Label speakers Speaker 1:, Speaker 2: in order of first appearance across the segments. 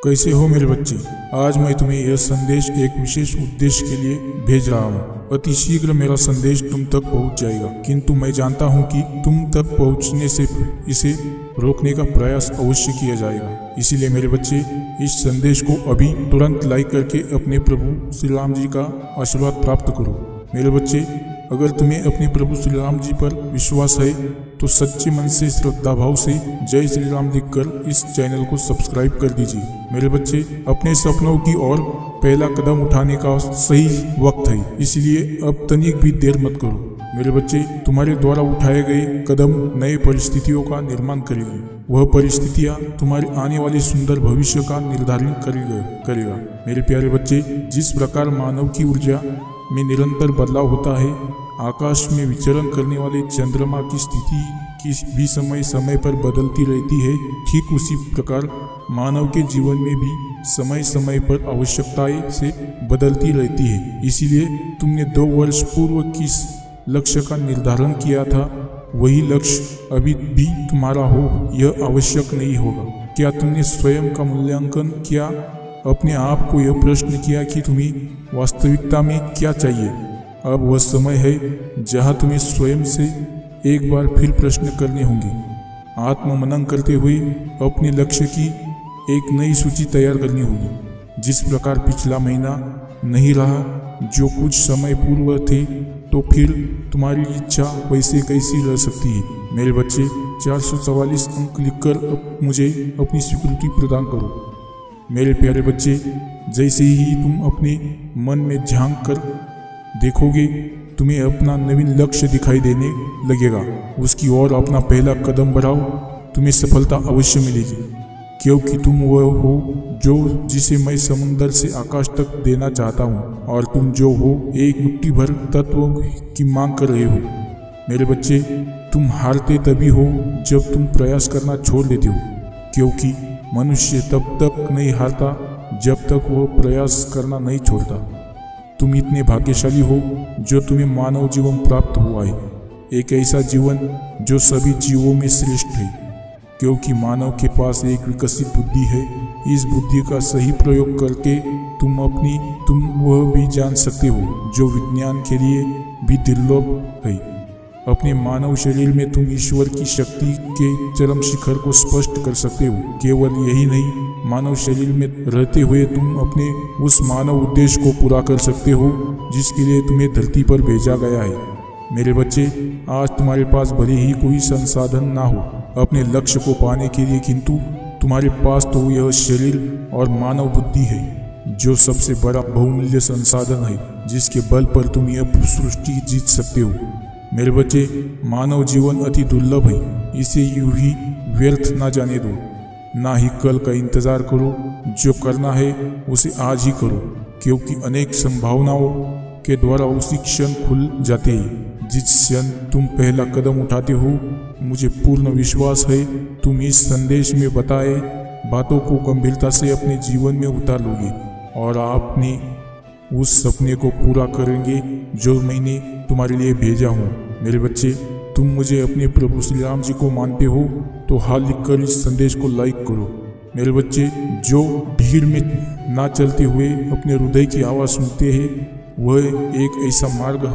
Speaker 1: कैसे हो मेरे बच्चे। आज मैं तुम्हें यह संदेश एक विशेष उद्देश्य के लिए भेज रहा हूँ। अति शीघ्र मेरा संदेश तुम तक पहुँच जाएगा, किंतु मैं जानता हूँ कि तुम तक पहुँचने से इसे रोकने का प्रयास अवश्य किया जाएगा। इसीलिए मेरे बच्चे, इस संदेश को अभी तुरंत लाइक करके अपने प्रभु श्री राम जी का आशीर्वाद प्राप्त करो। मेरे बच्चे, अगर तुम्हें अपने प्रभु श्री राम जी पर विश्वास है तो सच्चे मन से श्रद्धा भाव से जय श्री राम लिखकर इस चैनल को सब्सक्राइब कर दीजिए। मेरे बच्चे, अपने सपनों की ओर पहला कदम उठाने का सही वक्त है, इसलिए अब तनिक भी देर मत करो। मेरे बच्चे, तुम्हारे द्वारा उठाए गए कदम नए परिस्थितियों का निर्माण करेगी। वह परिस्थितियाँ तुम्हारे आने वाले सुंदर भविष्य का निर्धारण करेगा। मेरे प्यारे बच्चे, जिस प्रकार मानव की ऊर्जा में निरंतर बदलाव होता है, आकाश में विचरण करने वाले चंद्रमा की स्थिति भी समय समय पर बदलती रहती है, ठीक उसी प्रकार मानव के जीवन में भी समय समय पर आवश्यकताएं से बदलती रहती है। इसीलिए तुमने 2 वर्ष पूर्व किस लक्ष्य का निर्धारण किया था, वही लक्ष्य अभी भी तुम्हारा हो यह आवश्यक नहीं होगा। क्या तुमने स्वयं का मूल्यांकन किया, अपने आप को यह प्रश्न किया कि तुम्हें वास्तविकता में क्या चाहिए? अब वह समय है जहां तुम्हें स्वयं से एक बार फिर प्रश्न करने होंगे। आत्ममनन करते हुए अपने लक्ष्य की एक नई सूची तैयार करनी होगी। जिस प्रकार पिछला महीना नहीं रहा जो कुछ समय पूर्व थे, तो फिर तुम्हारी इच्छा वैसे कैसी रह सकती है? मेरे बच्चे, 444 अंक लिखकर मुझे अपनी स्वीकृति प्रदान करो। मेरे प्यारे बच्चे, जैसे ही तुम अपने मन में झांक कर देखोगे, तुम्हें अपना नवीन लक्ष्य दिखाई देने लगेगा। उसकी ओर अपना पहला कदम बढ़ाओ, तुम्हें सफलता अवश्य मिलेगी, क्योंकि तुम वह हो जिसे मैं समुंदर से आकाश तक देना चाहता हूँ, और तुम जो हो एक मुट्ठी भर तत्वों की मांग कर रहे हो। मेरे बच्चे, तुम हारते तभी हो जब तुम प्रयास करना छोड़ देते हो, क्योंकि मनुष्य तब तक नहीं हारता जब तक वह प्रयास करना नहीं छोड़ता। तुम इतने भाग्यशाली हो जो तुम्हें मानव जीवन प्राप्त हुआ है, एक ऐसा जीवन जो सभी जीवों में श्रेष्ठ है, क्योंकि मानव के पास एक विकसित बुद्धि है। इस बुद्धि का सही प्रयोग करके तुम वह भी जान सकते हो जो विज्ञान के लिए भी दुर्लभ है। अपने मानव शरीर में तुम ईश्वर की शक्ति के चरम शिखर को स्पष्ट कर सकते हो। केवल यही नहीं, मानव शरीर में रहते हुए तुम अपने उस मानव उद्देश्य को पूरा कर सकते हो जिसके लिए तुम्हें धरती पर भेजा गया है। मेरे बच्चे, आज तुम्हारे पास भले ही कोई संसाधन ना हो अपने लक्ष्य को पाने के लिए, किंतु तुम्हारे पास तो यह शरीर और मानव बुद्धि है जो सबसे बड़ा बहुमूल्य संसाधन है, जिसके बल पर तुम यह सृष्टि जीत सकते हो। मेरे बच्चे, मानव जीवन अति दुर्लभ है, इसे यूं ही व्यर्थ ना जाने दो। ना ही कल का इंतजार करो, जो करना है उसे आज ही करो, क्योंकि अनेक संभावनाओं के द्वारा उसी क्षण खुल जाते हैं जिस क्षण तुम पहला कदम उठाते हो। मुझे पूर्ण विश्वास है तुम इस संदेश में बताए बातों को गंभीरता से अपने जीवन में उतार लोगे और आपने उस सपने को पूरा करेंगे जो मैंने तुम्हारे लिए भेजा हूँ। मेरे बच्चे, तुम मुझे अपने प्रभु श्री राम जी को मानते हो तो हाल लिखकर इस संदेश को लाइक करो। मेरे बच्चे, जो भीड़ में ना चलते हुए अपने हृदय की आवाज़ सुनते हैं, वह एक ऐसा मार्ग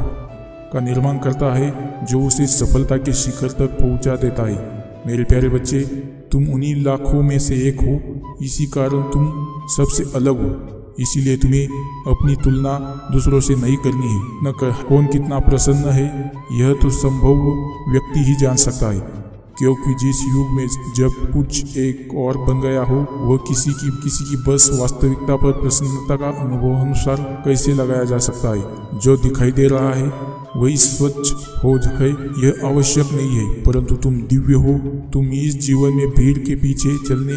Speaker 1: का निर्माण करता है जो उसे सफलता के शिखर तक पहुंचा देता है। मेरे प्यारे बच्चे, तुम उन्हीं लाखों में से एक हो, इसी कारण तुम सबसे अलग हो। इसीलिए तुम्हें अपनी तुलना दूसरों से नहीं करनी है। न कौन कितना प्रसन्न है यह तो संभव व्यक्ति ही जान सकता है, क्योंकि जिस युग में जब कुछ एक और बन गया हो, वह किसी की बस वास्तविकता पर प्रसन्नता का अनुभव अनुसार कैसे लगाया जा सकता है। जो दिखाई दे रहा है वही स्वच्छ हो है यह आवश्यक नहीं है, परंतु तुम दिव्य हो। तुम इस जीवन में भीड़ के पीछे चलने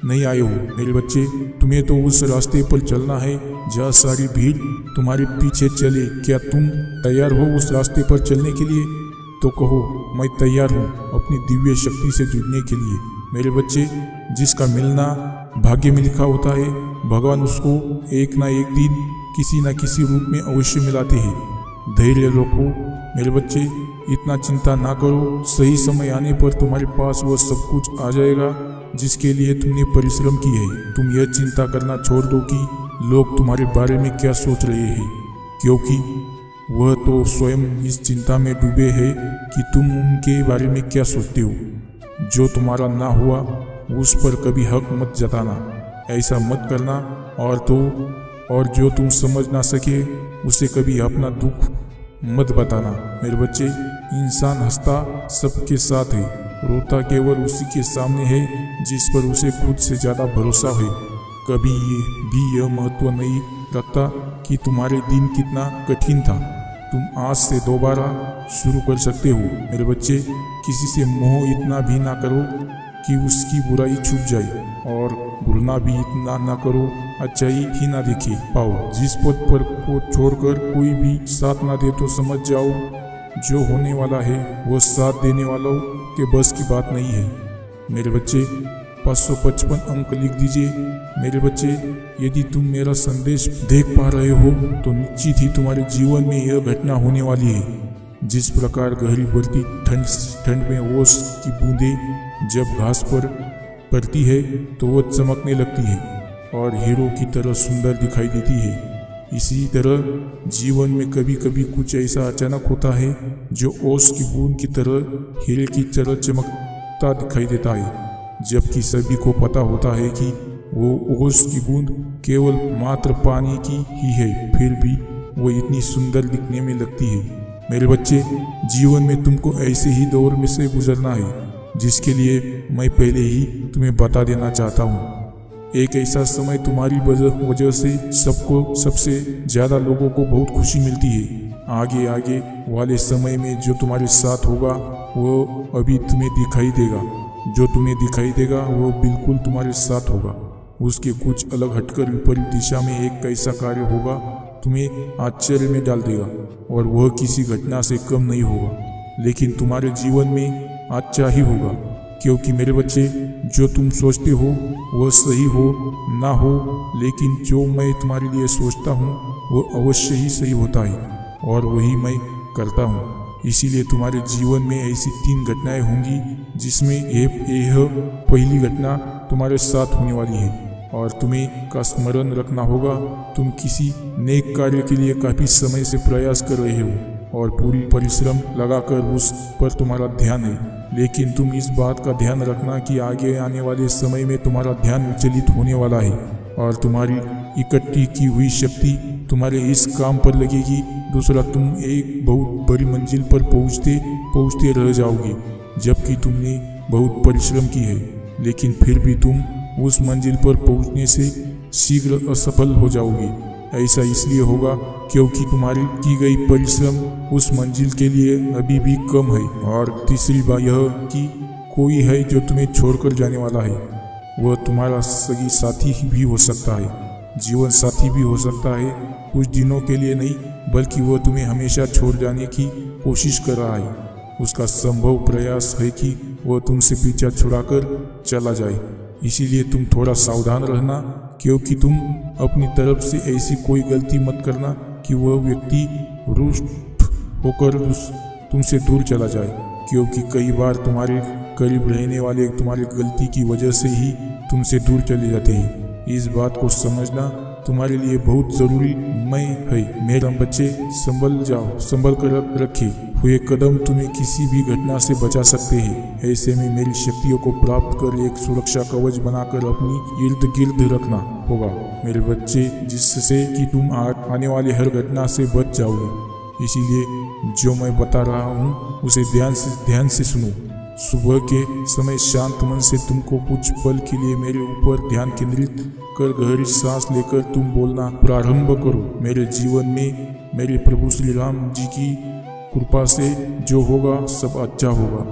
Speaker 1: नहीं आए हो। मेरे बच्चे, तुम्हें तो उस रास्ते पर चलना है जहाँ सारी भीड़ तुम्हारे पीछे चले। क्या तुम तैयार हो उस रास्ते पर चलने के लिए? तो कहो, मैं तैयार हूँ अपनी दिव्य शक्ति से जुड़ने के लिए। मेरे बच्चे, जिसका मिलना भाग्य में लिखा होता है, भगवान उसको एक ना एक दिन किसी न किसी रूप में अवश्य मिलाते हैं। धैर्य रखो, मेरे बच्चे, इतना चिंता ना करो। सही समय आने पर तुम्हारे पास वह सब कुछ आ जाएगा जिसके लिए तुमने परिश्रम की है। तुम यह चिंता करना छोड़ दो कि लोग तुम्हारे बारे में क्या सोच रहे हैं, क्योंकि वह तो स्वयं इस चिंता में डूबे हैं कि तुम उनके बारे में क्या सोचते हो। जो तुम्हारा ना हुआ उस पर कभी हक मत जताना, ऐसा मत करना। और जो तुम समझ ना सके उसे कभी अपना दुख मत बताना। मेरे बच्चे, इंसान हंसता सबके साथ है, रोता केवल उसी के सामने है जिस पर उसे खुद से ज़्यादा भरोसा है। कभी भी यह महत्व नहीं रखता कि तुम्हारे दिन कितना कठिन था। तुम आज से दोबारा शुरू कर सकते हो। मेरे बच्चे, किसी से मोह इतना भी ना करो कि उसकी बुराई छुप जाए, और भूलना भी इतना ना करो अच्छाई ही ना देखे पाओ। जिस पद पर को छोड़कर कोई भी साथ ना दे तो समझ जाओ जो होने वाला है वह साथ देने वालों के बस की बात नहीं है। मेरे बच्चे, 555 अंक लिख दीजिए। मेरे बच्चे, यदि तुम मेरा संदेश देख पा रहे हो तो निश्चित ही तुम्हारे जीवन में यह घटना होने वाली है। जिस प्रकार गहरी बढ़ती ठंड में ओस की बूंदें जब घास पर पड़ती है तो वह चमकने लगती है और हीरो की तरह सुंदर दिखाई देती है, इसी तरह जीवन में कभी कभी कुछ ऐसा अचानक होता है जो ओस की बूंद की तरह हीरे की तरह चमकता दिखाई देता है। जबकि सभी को पता होता है कि वो ओस की बूंद केवल मात्र पानी की ही है, फिर भी वो इतनी सुंदर दिखने में लगती है। मेरे बच्चे, जीवन में तुमको ऐसे ही दौर में से गुजरना है जिसके लिए मैं पहले ही तुम्हें बता देना चाहता हूँ। एक ऐसा समय तुम्हारी वजह से सबसे ज़्यादा लोगों को बहुत खुशी मिलती है। आगे वाले समय में जो तुम्हारे साथ होगा वो अभी तुम्हें दिखाई देगा। जो तुम्हें दिखाई देगा वो बिल्कुल तुम्हारे साथ होगा। उसके कुछ अलग हटकर विपरीत दिशा में एक ऐसा कार्य होगा तुम्हें आश्चर्य में डाल देगा, और वह किसी घटना से कम नहीं होगा, लेकिन तुम्हारे जीवन में अच्छा ही होगा। क्योंकि मेरे बच्चे, जो तुम सोचते हो वह सही हो ना हो, लेकिन जो मैं तुम्हारे लिए सोचता हूँ वह अवश्य ही सही होता है, और वही मैं करता हूँ। इसीलिए तुम्हारे जीवन में ऐसी 3 घटनाएं होंगी जिसमें यह पहली घटना तुम्हारे साथ होने वाली है, और तुम्हें का स्मरण रखना होगा। तुम किसी नेक कार्य के लिए काफी समय से प्रयास कर रहे हो और पूरी परिश्रम लगाकर उस पर तुम्हारा ध्यान है, लेकिन तुम इस बात का ध्यान रखना कि आगे आने वाले समय में तुम्हारा ध्यान विचलित होने वाला है और तुम्हारी इकट्ठी की हुई शक्ति तुम्हारे इस काम पर लगेगी। दूसरा, तुम एक बहुत बड़ी मंजिल पर पहुंचते रह जाओगे जबकि तुमने बहुत परिश्रम की है, लेकिन फिर भी तुम उस मंजिल पर पहुंचने से शीघ्र असफल हो जाओगे। ऐसा इसलिए होगा क्योंकि तुम्हारी की गई परिश्रम उस मंजिल के लिए अभी भी कम है। और तीसरी बात यह कि कोई है जो तुम्हें छोड़कर जाने वाला है। वह तुम्हारा सगी साथी भी हो सकता है, जीवन साथी भी हो सकता है, कुछ दिनों के लिए नहीं, बल्कि वह तुम्हें हमेशा छोड़ जाने की कोशिश कर रहा है। उसका संभव प्रयास है कि वह तुमसे पीछा छुड़ाकर चला जाए। इसीलिए तुम थोड़ा सावधान रहना, क्योंकि तुम अपनी तरफ से ऐसी कोई गलती मत करना कि वह व्यक्ति रुष्ट होकर तुमसे दूर चला जाए, क्योंकि कई बार तुम्हारे करीब रहने वाले तुम्हारी गलती की वजह से ही तुमसे दूर चले जाते हैं। इस बात को समझना तुम्हारे लिए बहुत जरूरी है। मेरे बच्चे, संभल कर रखे हुए कदम तुम्हें किसी भी घटना से बचा सकते हैं। ऐसे में मेरी शक्तियों को प्राप्त कर एक सुरक्षा कवच बनाकर अपनी इर्द गिर्द रखना होगा मेरे बच्चे, जिससे कि तुम आने वाली हर घटना से बच जाओगे। इसीलिए जो मैं बता रहा हूँ उसे ध्यान से सुनो। सुबह के समय शांत मन से तुमको कुछ पल के लिए मेरे ऊपर ध्यान केंद्रित कर गहरी सांस लेकर तुम बोलना प्रारंभ करो। मेरे जीवन में मेरे प्रभु श्री राम जी की कृपा से जो होगा सब अच्छा होगा।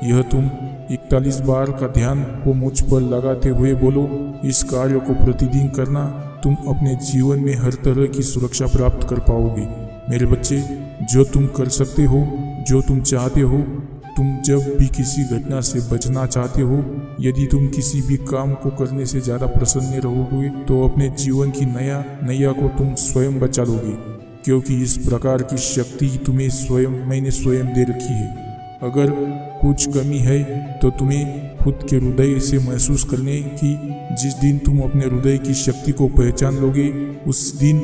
Speaker 1: यह तुम 41 बार का ध्यान को मुझ पर लगाते हुए बोलो। इस कार्य को प्रतिदिन करना, तुम अपने जीवन में हर तरह की सुरक्षा प्राप्त कर पाओगे। मेरे बच्चे, जो तुम कर सकते हो, जो तुम चाहते हो, तुम जब भी किसी घटना से बचना चाहते हो, यदि तुम किसी भी काम को करने से ज़्यादा प्रसन्न रहोगे तो अपने जीवन की नैया को तुम स्वयं बचा लोगे। क्योंकि इस प्रकार की शक्ति मैंने स्वयं दे रखी है। अगर कुछ कमी है तो तुम्हें खुद के हृदय से महसूस करने की। जिस दिन तुम अपने हृदय की शक्ति को पहचान लोगे, उस दिन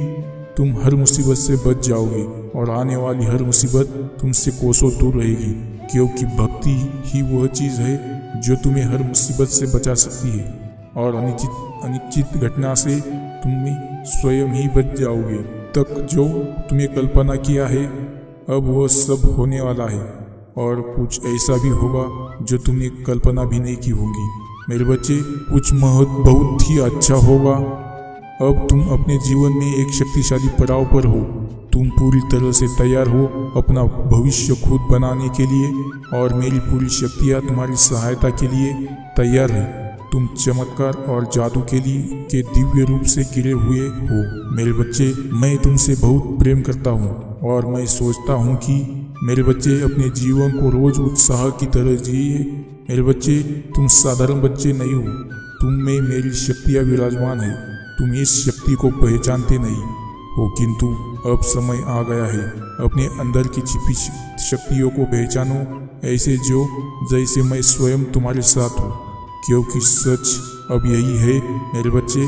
Speaker 1: तुम हर मुसीबत से बच जाओगे और आने वाली हर मुसीबत तुमसे कोसों दूर रहेगी, क्योंकि भक्ति ही वह चीज़ है जो तुम्हें हर मुसीबत से बचा सकती है और अनिश्चित घटना से तुम स्वयं ही बच जाओगे। तक जो तुम्हें कल्पना किया है, अब वह सब होने वाला है और कुछ ऐसा भी होगा जो तुमने कल्पना भी नहीं की होगी। मेरे बच्चे, कुछ बहुत ही अच्छा होगा। अब तुम अपने जीवन में एक शक्तिशाली पड़ाव पर हो। तुम पूरी तरह से तैयार हो अपना भविष्य खुद बनाने के लिए और मेरी पूरी शक्तियाँ तुम्हारी सहायता के लिए तैयार है। तुम चमत्कार और जादू के दिव्य रूप से घिरे हुए हो। मेरे बच्चे, मैं तुमसे बहुत प्रेम करता हूँ और मैं सोचता हूँ कि मेरे बच्चे अपने जीवन को रोज उत्साह की तरह जिए। मेरे बच्चे, तुम साधारण बच्चे नहीं हो। तुम में मेरी शक्तियाँ विराजमान है। तुम इस शक्ति को पहचानते नहीं हो, किंतु अब समय आ गया है। अपने अंदर की छिपी शक्तियों को पहचानो, ऐसे जैसे मैं स्वयं तुम्हारे साथ हूँ। क्योंकि सच अब यही है मेरे बच्चे,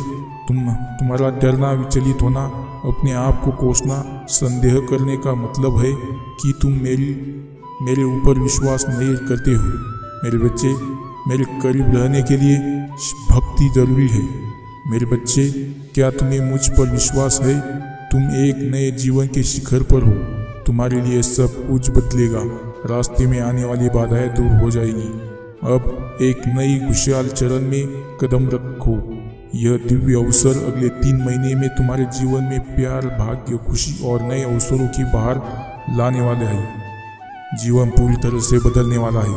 Speaker 1: तुम्हारा डरना, विचलित होना, अपने आप को कोसना, संदेह करने का मतलब है कि तुम मेरे ऊपर विश्वास नहीं करते हो। मेरे बच्चे, मेरे करीब रहने के लिए भक्ति जरूरी है। मेरे बच्चे, क्या तुम्हें मुझ पर विश्वास है? तुम एक नए जीवन के शिखर पर हो। तुम्हारे लिए सब कुछ बदलेगा। रास्ते में आने वाली बाधाएं दूर हो जाएगी। अब एक नई खुशहाल चरण में कदम रखो। यह दिव्य अवसर अगले 3 महीने में तुम्हारे जीवन में प्यार, भाग्य, खुशी और नए अवसरों की बहार लाने वाले हैं। जीवन पूरी तरह से बदलने वाला है।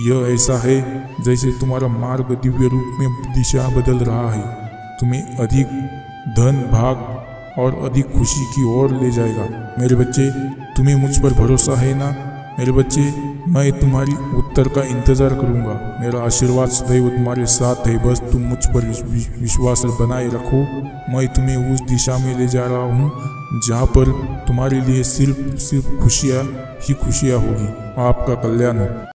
Speaker 1: यह ऐसा है जैसे तुम्हारा मार्ग दिव्य रूप में दिशा बदल रहा है। तुम्हें अधिक धन, भाग और अधिक खुशी की ओर ले जाएगा। मेरे बच्चे, तुम्हें मुझ पर भरोसा है ना? मेरे बच्चे, मैं तुम्हारी उत्तर का इंतजार करूंगा। मेरा आशीर्वाद सदैव तुम्हारे साथ है। बस तुम मुझ पर विश्वास बनाए रखो। मैं तुम्हें उस दिशा में ले जा रहा हूँ जहाँ पर तुम्हारे लिए सिर्फ खुशियाँ ही खुशियाँ होगी। आपका कल्याण हो।